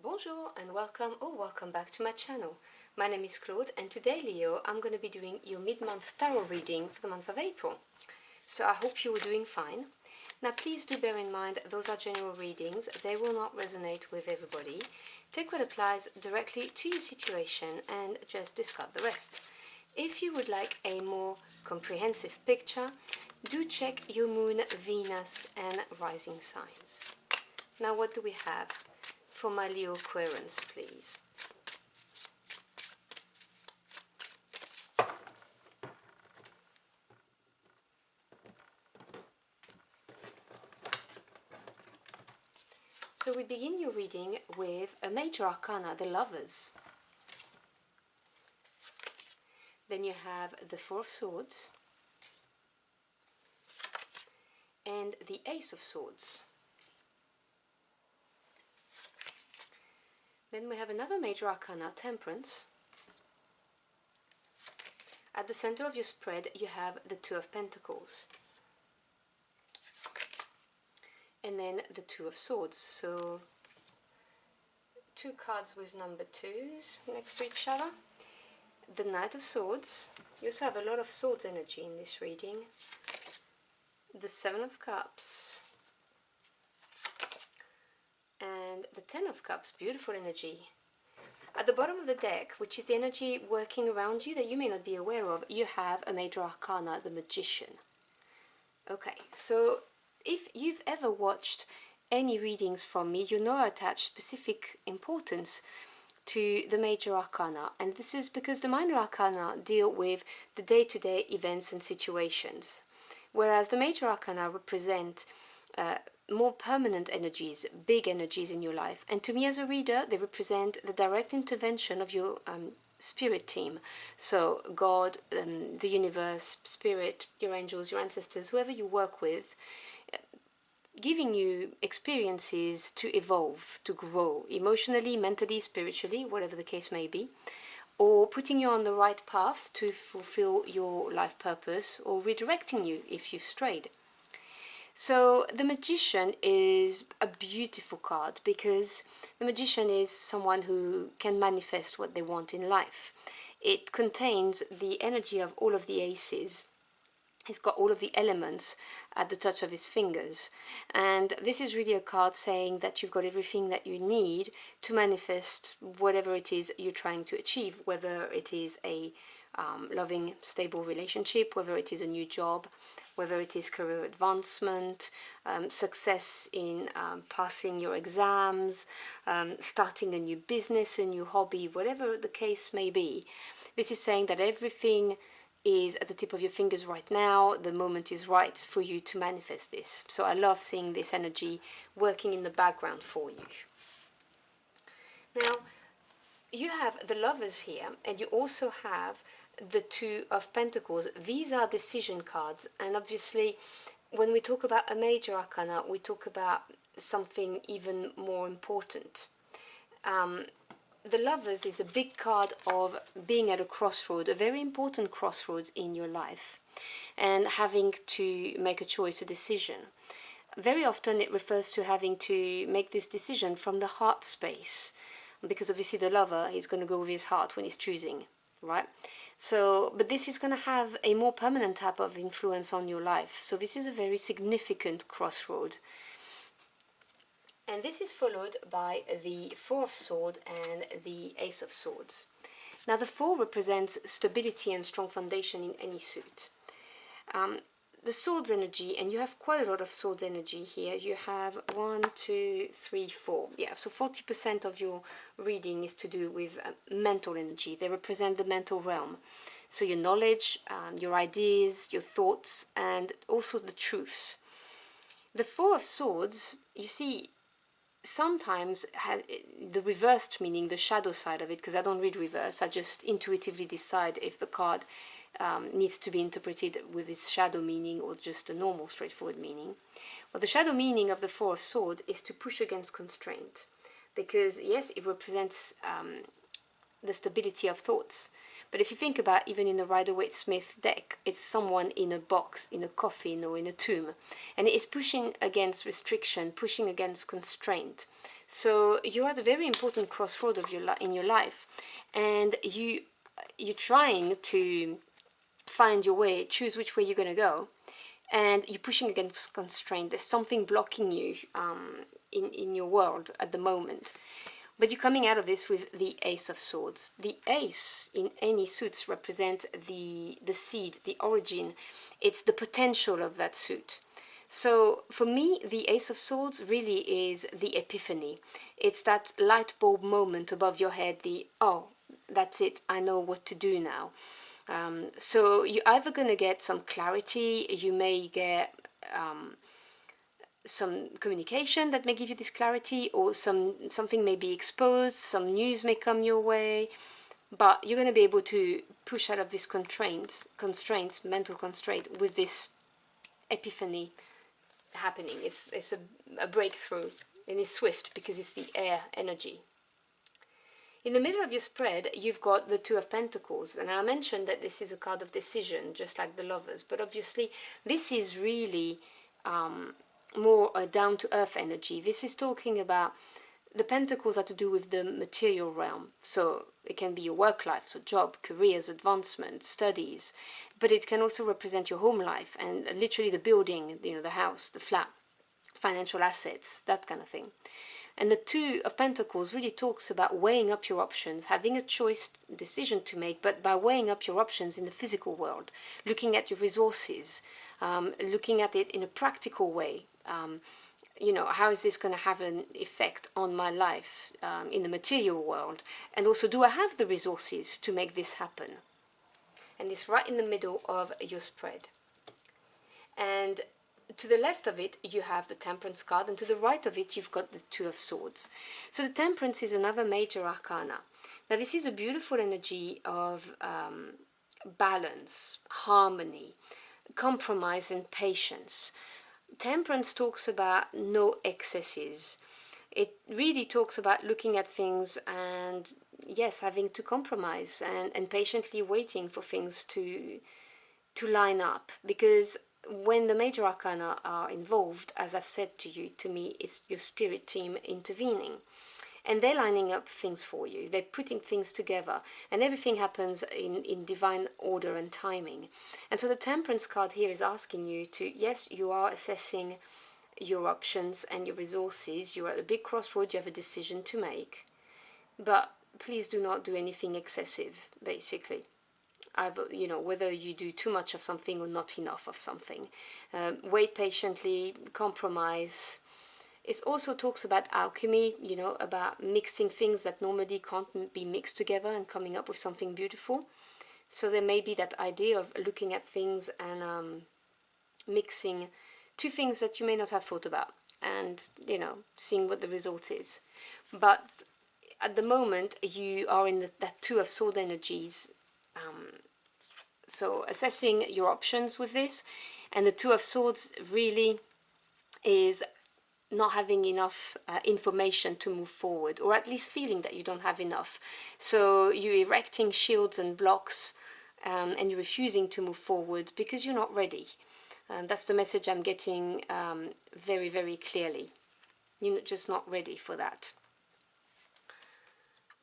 Bonjour and welcome or welcome back to my channel. My name is Claude and today, Leo, I'm going to be doing your mid-month tarot reading for the month of April. So I hope you're doing fine. Now please do bear in mind those are general readings, they will not resonate with everybody. Take what applies directly to your situation and just discard the rest. If you would like a more comprehensive picture, do check your moon, Venus and rising signs. Now what do we have for my Leo Aquarians, please? So we begin your reading with a major arcana, the Lovers. Then you have the Four of Swords and the Ace of Swords. Then we have another major arcana, Temperance. At the center of your spread you have the Two of Pentacles. And then the Two of Swords. So two cards with number 2s next to each other. The Knight of Swords. You also have a lot of swords energy in this reading. The Seven of Cups. And the Ten of Cups, beautiful energy. At the bottom of the deck, which is the energy working around you that you may not be aware of, you have a major arcana, the Magician. Okay, so if you've ever watched any readings from me, you know I attach specific importance to the major arcana, and this is because the minor arcana deal with the day-to-day events and situations, whereas the major arcana represent more permanent energies, big energies in your life. And to me as a reader, they represent the direct intervention of your spirit team. So God, the universe, spirit, your angels, your ancestors, whoever you work with, giving you experiences to evolve, to grow, emotionally, mentally, spiritually, whatever the case may be, or putting you on the right path to fulfill your life purpose, or redirecting you if you've strayed. So the Magician is a beautiful card because the Magician is someone who can manifest what they want in life. It contains the energy of all of the aces. He's got all of the elements at the touch of his fingers. And this is really a card saying that you've got everything that you need to manifest whatever it is you're trying to achieve, whether it is a loving, stable relationship, whether it is a new job, whether it is career advancement, success in passing your exams, starting a new business, a new hobby, whatever the case may be. This is saying that everything is at the tip of your fingers right now. The moment is right for you to manifest this. So I love seeing this energy working in the background for you. Now, you have the Lovers here, and you also have the Two of Pentacles. These are decision cards, and obviously when we talk about a major arcana, we talk about something even more important. The Lovers is a big card of being at a crossroad, a very important crossroads in your life, and having to make a choice, a decision. Very often it refers to having to make this decision from the heart space, because obviously the lover is going to go with his heart when he's choosing, right? So, but this is going to have a more permanent type of influence on your life. So this is a very significant crossroad. And this is followed by the Four of Swords and the Ace of Swords. Now the Four represents stability and strong foundation in any suit. The Swords energy, and you have quite a lot of Swords energy here. You have 1, 2, 3, 4. Yeah, so 40% of your reading is to do with mental energy. They represent the mental realm. So your knowledge, your ideas, your thoughts, and also the truths. The Four of Swords, you see, sometimes the reversed meaning, the shadow side of it, because I don't read reverse, I just intuitively decide if the card needs to be interpreted with its shadow meaning or just a normal straightforward meaning. Well, the shadow meaning of the Four of Swords is to push against constraint, because yes, it represents the stability of thoughts, But if you think about even in the Rider-Waite-Smith deck, it's someone in a box, in a coffin, or in a tomb. And it is pushing against restriction, pushing against constraint. So you're at a very important crossroad of in your life. And you're trying to find your way, choose which way you're going to go. And you're pushing against constraint. There's something blocking you in your world at the moment. But you're coming out of this with the Ace of Swords. The Ace in any suits represent the seed, the origin. It's the potential of that suit. So for me, the Ace of Swords really is the epiphany. It's that light bulb moment above your head, oh, that's it, I know what to do now. So you're either going to get some clarity, you may get some communication that may give you this clarity, or something may be exposed, some news may come your way, but you're going to be able to push out of this constraints, mental constraint, with this epiphany happening. It's a breakthrough, and it's swift because it's the air energy. In the middle of your spread, you've got the Two of Pentacles, and I mentioned that this is a card of decision, just like the Lovers, but obviously this is really more a down-to-earth energy. This is talking about the Pentacles are to do with the material realm, so it can be your work life, so job, careers, advancement, studies, but it can also represent your home life and literally the building, the house, the flat, financial assets, that kind of thing. And the Two of Pentacles really talks about weighing up your options, having a decision to make, but by weighing up your options in the physical world, looking at your resources, looking at it in a practical way. How is this going to have an effect on my life in the material world? And also, do I have the resources to make this happen? And it's right in the middle of your spread. And to the left of it, you have the Temperance card, and to the right of it, you've got the Two of Swords. So the Temperance is another major arcana. Now, this is a beautiful energy of balance, harmony, compromise, and patience. Temperance talks about no excesses. It really talks about looking at things and, yes, having to compromise and patiently waiting for things to line up. Because when the major arcana are involved, as I've said to me, it's your spirit team intervening. And they're lining up things for you. They're putting things together. And everything happens in divine order and timing. And so the Temperance card here is asking you to, yes, you are assessing your options and your resources. You're at a big crossroad. You have a decision to make. But please do not do anything excessive, basically. Either, whether you do too much of something or not enough of something. Wait patiently, compromise. It also talks about alchemy, about mixing things that normally can't be mixed together and coming up with something beautiful. So there may be that idea of looking at things and mixing two things that you may not have thought about and, seeing what the result is. But at the moment, you are in that Two of Sword energies. So assessing your options with this, and the Two of Swords really is not having enough information to move forward, or at least feeling that you don't have enough. So you're erecting shields and blocks, and you're refusing to move forward because you're not ready. That's the message I'm getting very, very clearly. You're just not ready for that.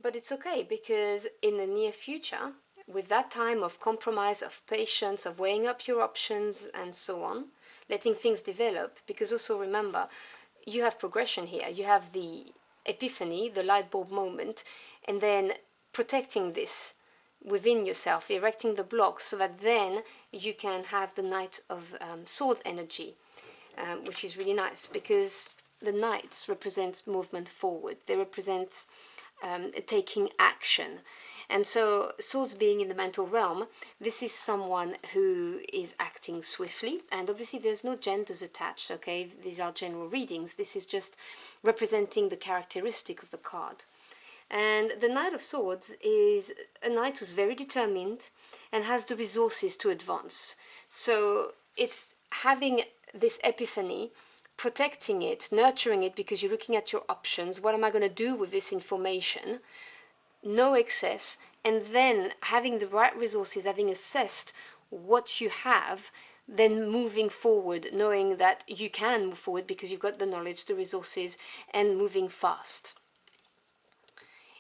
But it's okay, because in the near future, with that time of compromise, of patience, of weighing up your options and so on, letting things develop, because also remember, you have progression here. You have the epiphany, the light bulb moment, and then protecting this within yourself, erecting the blocks, so that then you can have the Knight of Swords energy, which is really nice, because the Knights represents movement forward. They represent taking action. And so, swords being in the mental realm, this is someone who is acting swiftly, and obviously there's no genders attached, okay? These are general readings. This is just representing the characteristic of the card. And the Knight of Swords is a knight who's very determined and has the resources to advance. So it's having this epiphany, protecting it, nurturing it, because you're looking at your options. What am I going to do with this information? No excess, and then having the right resources, having assessed what you have, then moving forward, knowing that you can move forward because you've got the knowledge, the resources, and moving fast.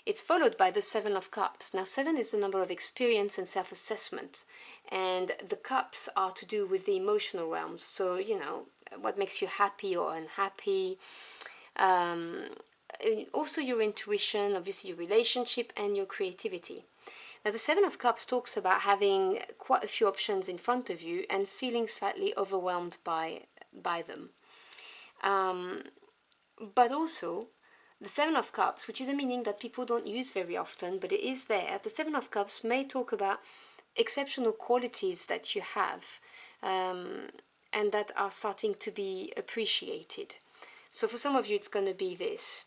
It's followed by the Seven of Cups. Now, 7 is the number of experience and self-assessment, and the cups are to do with the emotional realms. So, you know, what makes you happy or unhappy. Also your intuition, obviously your relationship, and your creativity. Now, the Seven of Cups talks about having quite a few options in front of you and feeling slightly overwhelmed by them. But also, the Seven of Cups, which is a meaning that people don't use very often, but it is there. The Seven of Cups may talk about exceptional qualities that you have and that are starting to be appreciated. So for some of you, it's going to be this.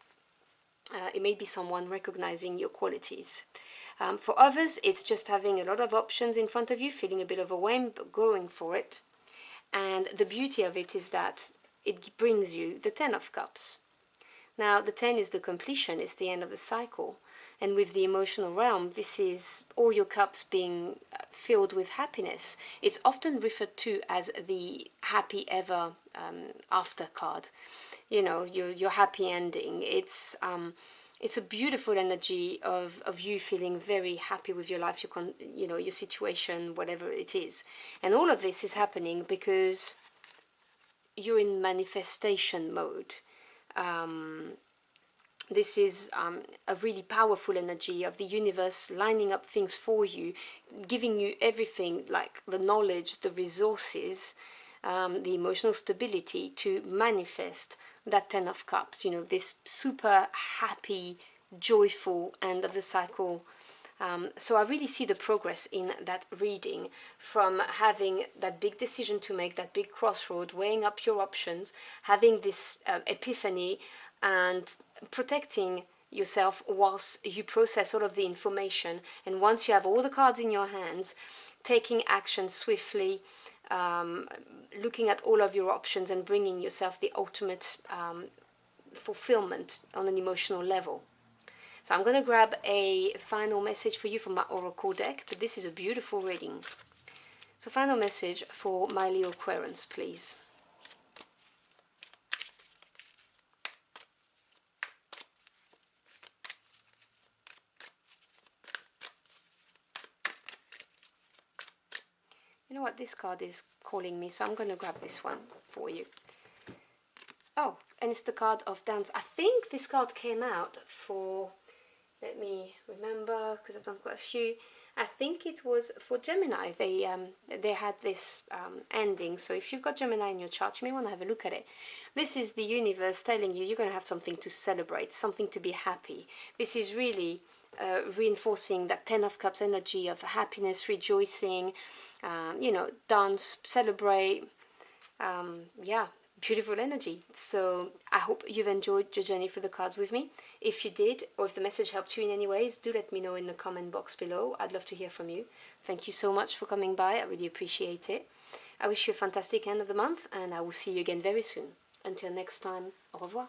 It may be someone recognizing your qualities. For others, it's just having a lot of options in front of you, feeling a bit overwhelmed, but going for it. And the beauty of it is that it brings you the Ten of Cups. Now, the 10 is the completion, it's the end of the cycle. And with the emotional realm, this is all your cups being filled with happiness. It's often referred to as the happy ever after card. You know, your happy ending. It's a beautiful energy of you feeling very happy with your life, your situation, whatever it is. And all of this is happening because you're in manifestation mode. This is a really powerful energy of the universe lining up things for you, giving you everything, like the knowledge, the resources, the emotional stability to manifest that Ten of Cups, you know, this super happy, joyful end of the cycle. So I really see the progress in that reading, from having that big decision to make, that big crossroad, weighing up your options, having this epiphany, and protecting yourself whilst you process all of the information. And once you have all the cards in your hands, taking action swiftly, looking at all of your options and bringing yourself the ultimate fulfillment on an emotional level. So I'm going to grab a final message for you from my Oracle deck, but this is a beautiful reading. So final message for my Leo Aquarians, please. You know what, this card is calling me, so I'm going to grab this one for you. Oh, and it's the card of dance. I think this card came out for, let me remember, because I've done quite a few. I think it was for Gemini. They had this ending. So if you've got Gemini in your chart, you may want to have a look at it. This is the universe telling you you're going to have something to celebrate, something to be happy. This is really reinforcing that Ten of Cups energy of happiness, rejoicing, dance, celebrate. Yeah, beautiful energy. So I hope you've enjoyed your journey for the cards with me. If you did, or if the message helped you in any ways, do let me know in the comment box below. I'd love to hear from you. Thank you so much for coming by. I really appreciate it. I wish you a fantastic end of the month, and I will see you again very soon. Until next time, au revoir.